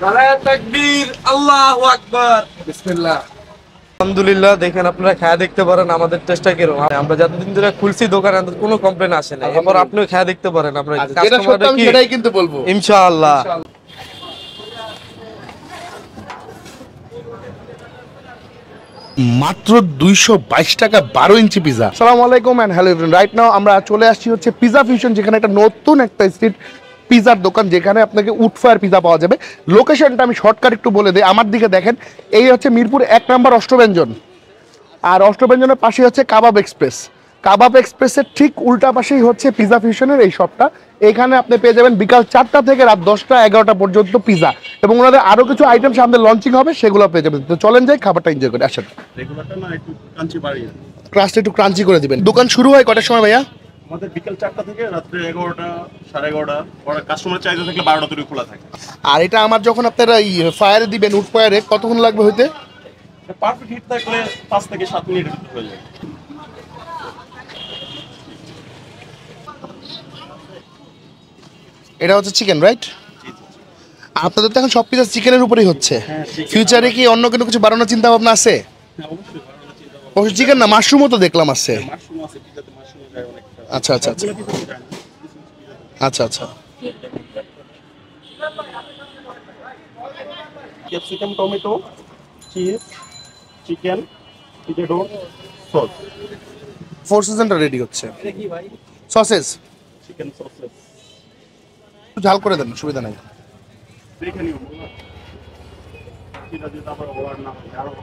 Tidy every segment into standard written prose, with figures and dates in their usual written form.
নারায়ে তাকবীর, আল্লাহু আকবার, বিসমিল্লাহ। আলহামদুলিল্লাহ, দেখেন আপনারা খায়া দেখতে পারেন আমাদের টেস্টটা কিরকম। আমরা যতদিন ধরে খুলছি দোকানে আমাদের কোনো কমপ্লেন আসে না। এরপর আপনিও খায়া দেখতে পারেন, আমরা কাস্টমাররা কি সেটাই কিন্তু বলবো ইনশাআল্লাহ। মাত্র 222 টাকা 12 ইঞ্চি পিজা। আসসালামু আলাইকুম and hello everyone. Right now আমরা চলে আসছি হচ্ছে পিজা ফিউশন, যেখানে একটা নতুন একটা স্ট্রিট পিজার দোকান, যেখানে আপনাকে উড ফায়ার পিজা পাওয়া যাবে। লোকেশনটা আমি শর্টকাট একটু বলে দিই। আমার দিকে দেখেন, এই হচ্ছে মিরপুর 1 নম্বর অষ্টব্যঞ্জন, আর অষ্টব্যঞ্জনের পাশে হচ্ছে কাবাব এক্সপ্রেস। কাবাব এক্সপ্রেসের ঠিক উল্টা পাশেই হচ্ছে পিজা ফিউশনের এই শপটা। এখানে আপনি পেয়ে যাবেন বিকাল 4টা থেকে রাত 10টা 11টা পর্যন্ত পিজা, এবং ওনাদের আরও কিছু আইটেম সামনে লঞ্চিং হবে, সেগুলো পেয়ে যাবেন। তো চলেন যাই, খাবারটা এনজয় করে আসেন। ক্রাস্টটা একটু ক্রাঞ্চি করে দিবেন। দোকান শুরু হয় কটার সময় ভাইয়া? আমাদের বিকেল 4টা থেকে রাত্রে 11টা 11:30, ওরা কাস্টমার চাইতে থাকলে 12টা তৈরি খোলা থাকে। আর এটা আমার যখন আপনারা ফায়ারে দিবেন, উড ফায়ারে, কতক্ষণ লাগবে হইতে? পারফেক্ট হিট থাকলে 5 থেকে 7 মিনিটের ভিতরে হয়ে যায়। এটা হচ্ছে চিকেন, রাইট? আপনাদের তো এখন সব পিজা চিকেনের উপরেই হচ্ছে। ফিউচারে কি অন্য কোনো কিছু বাড়ানোর চিন্তা ভাবনা আছে? অবশ্যই চিকেন না, মাশরুমও তো দেখলাম আছে। মাশরুম আছে, পিজাতে মাশরুম যায় অনেকটা। আচ্ছা আচ্ছা আচ্ছা আচ্ছা আচ্ছা। Capsicum, tomato, cheese, chicken, potato, sauce. Four সিজনটা রেডি হচ্ছে। সসেস চিকেন সসেস ঝাল করে দেন, সুবিধা নাই। দেখে নিও সেটা দিয়ে তারপর ওভার না হয় আরো।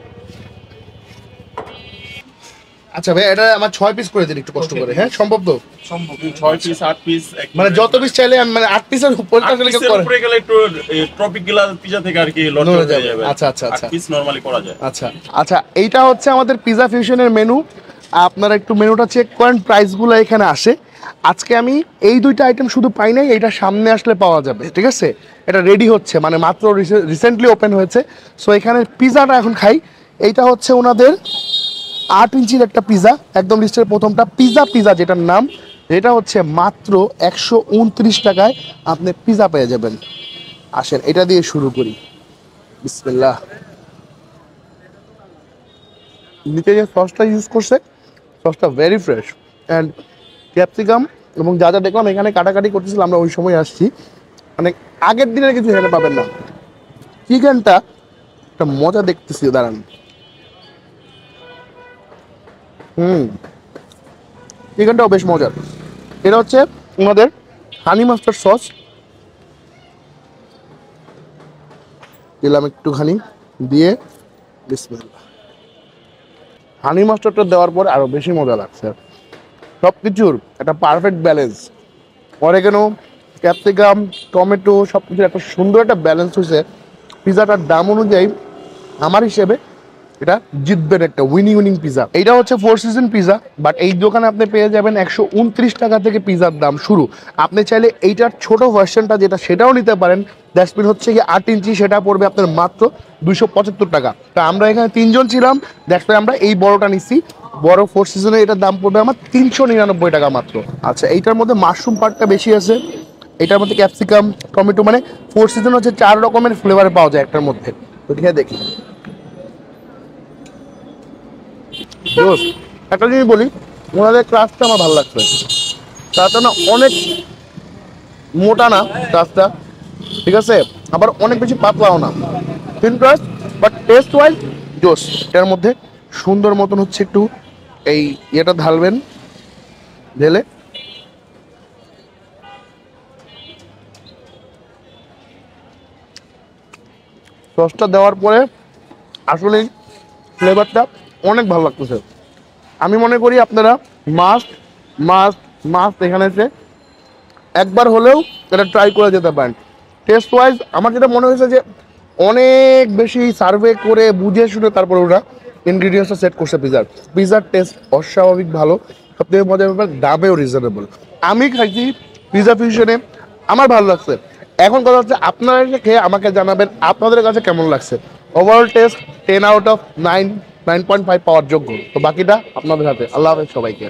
আচ্ছা ভাই, এটা আমার 6 পিস করে দিন একটু কষ্ট করে। হ্যাঁ, সম্ভব তো? সম্ভব। 6 পিস 8 পিস, মানে যত পিস চাইলে আমি, মানে 8 পিসের উপরে আসলে কেউ করে। উপরে গেলে একটু ট্রপিক্যাল পিজা থেকে আর কি লট নড়ে হয়ে যাবে। যাবে। আচ্ছা আচ্ছা আচ্ছা 8 পিস নরমালি করা যায়। আচ্ছা আচ্ছা, এইটা হচ্ছে আমাদের পিজা ফিউশনের মেনু। আপনারা একটু মেনুটা চেক করেন, প্রাইসগুলো এখানে আসে। আজকে আমি এই দুইটা আইটেম শুধু পাই নাই, এইটা সামনে আসলে পাওয়া যাবে, ঠিক আছে? এটা রেডি হচ্ছে, মানে মাত্র রিসেন্টলি ওপেন হয়েছে। সো এখানে পিজাটা এখন খাই। এইটা হচ্ছে ওনাদের 8 ইঞ্চির একটা পিজা, একদম লিস্টের প্রথমটা পিজা যেটার নাম। এটা হচ্ছে মাত্র 129 টাকায় আপনি পিজা পেয়ে যাবেন। আসেন এটা দিয়ে শুরু করি। বিসমিল্লাহ। নিচে যে সসটা ইউজ করছে, সসটা ভেরি ফ্রেশ অ্যান্ড ক্যাপসিকাম এবং যা যা দেখলাম এখানে কাটাকাটি করতেছিলাম, আমরা ওই সময় আসছি, মানে আগের দিনের কিছু এখানে পাবেন না। চিকেনটা একটা মজা দেখতেছি, দাঁড়ান। চিকেনটাও বেশ মজার। এটা হচ্ছে ওনাদের হানি মাস্টার্ড সস, দিলাম একটুখানি দিয়ে। বিসমিল্লাহ। হানি মাস্টার্ডটা দেওয়ার পরে আরও বেশি মজা লাগছে। সব কিছুর একটা perfect balance, oregano, capsicum, tomato, সব কিছুর একটা সুন্দর একটা ব্যালেন্স হয়েছে। পিজাটার দাম অনুযায়ী আমার হিসেবে এটা জিতবেন, একটা উইনিং পিজা। এইটা হচ্ছে 4 সিজন পিজা, বাট এই দোকানে আপনি পেয়ে যাবেন 129 টাকা থেকে পিজার দাম শুরু। আপনি চাইলে এইটার ছোট ভার্সনটা যেটা, সেটাও নিতে পারেন। ডাস্টবিন হচ্ছে কি 8 ইঞ্চি, সেটা পড়বে আপনার মাত্র 275 টাকা। তা আমরা এখানে 3 জন ছিলাম, দ্যাটস আমরা এই বড়টা নিচ্ছি। বড় 4 সিজনে এটার দাম পড়বে আমার 399 টাকা মাত্র। আচ্ছা, এইটার মধ্যে মাশরুম পার্টটা বেশি আছে, এটার মধ্যে ক্যাপসিকাম, টমেটো, মানে 4 সিজন হচ্ছে 4 রকমের ফ্লেভারে পাওয়া যায় একটার মধ্যে। তো ঠিক আছে, দেখি। একটা জিনিস বলি, ওনাদের ক্রাস্টটা আমার ভালো লাগছে। ক্রাস্টটা না অনেক মোটা না, ক্রাস্টটা ঠিক আছে, আবার অনেক বেশি পাতলাও না, thin crust, but taste wise জোস। এটার মধ্যে সুন্দর মতন হচ্ছে একটু এই ইয়েটা ঢালবেন, ঢেলে সসটা দেওয়ার পরে আসলে ফ্লেভারটা অনেক ভালো লাগতেছে। আমি মনে করি আপনারা মাস্ট মাস্ট মাস্ট এখানে এসে একবার হলেও এটা ট্রাই করে যেতে পারেন। টেস্ট ওয়াইজ আমার যেটা মনে হয়েছে যে অনেক বেশি সার্ভে করে বুঝে শুনে তারপরে ওরা ইনগ্রিডিয়েন্টসটা সেট করছে পিজার টেস্ট অস্বাভাবিক ভালো। সবথেকে মজার ব্যাপার, দামেও রিজনেবল। আমি খাইছি পিজা ফিউশনে, আমার ভালো লাগছে। এখন কথা হচ্ছে আপনারা এসে খেয়ে আমাকে জানাবেন আপনাদের কাছে কেমন লাগছে। ওভারঅল টেস্ট 10 আউট অফ 9, 9.5 পাওয়ার যোগ্য। তো বাকিটা আপনাদের হাতে। আল্লাহ হাফেজ সবাইকে।